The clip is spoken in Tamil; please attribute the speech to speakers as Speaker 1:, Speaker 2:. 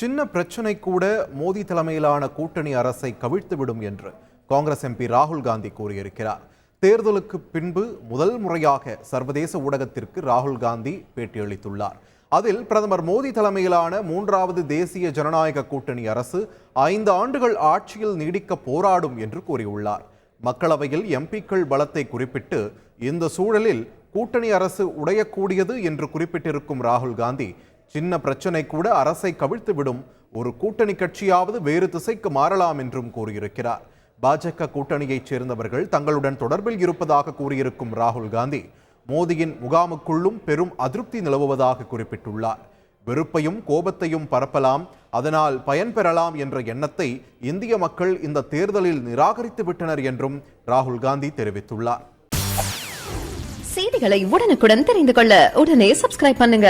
Speaker 1: சின்ன பிரச்சனை கூட மோடி தலைமையிலான கூட்டணி அரசை கவிழ்த்துவிடும் என்று காங்கிரஸ் எம்பி ராகுல் காந்தி கூறியிருக்கிறார். தேர்தலுக்கு பின்பு முதல் முறையாக சர்வதேச ஊடகத்திற்கு ராகுல் காந்தி பேட்டியளித்துள்ளார். அதில் பிரதமர் மோடி தலைமையிலான மூன்றாவது தேசிய ஜனநாயக கூட்டணி அரசு 5 ஆண்டுகள் ஆட்சியில் நீடிக்க போராடும் என்று கூறியுள்ளார். மக்களவையில் எம்பிக்கள் பலத்தை குறிப்பிட்டு இந்த சூழலில் கூட்டணி அரசு உடையக்கூடியது என்று குறிப்பிட்டிருக்கும் ராகுல் காந்தி, சின்ன பிரச்சனை கூட அரசை கவிழ்த்துவிடும், ஒரு கூட்டணி கட்சியாவது வேறு திசைக்கு மாறலாம் என்றும் கூறியிருக்கிறார். பாஜக கூட்டணியைச் சேர்ந்தவர்கள் தங்களுடன் தொடர்பில் இருப்பதாக கூறியிருக்கும் ராகுல் காந்தி, மோடியின் முகாமுக்குள்ளும் பெரும் அதிருப்தி நிலவுவதாக குறிப்பிட்டுள்ளார். வெறுப்பையும் கோபத்தையும் பரப்பலாம், அதனால் பயன்பெறலாம் என்ற எண்ணத்தை இந்திய மக்கள் இந்த தேர்தலில் நிராகரித்து விட்டனர் என்றும் ராகுல் காந்தி தெரிவித்துள்ளார்.
Speaker 2: செய்திகளை உடனுக்குடன் தெரிந்து கொள்ள உடனே சப்ஸ்கிரைப் பண்ணுங்க.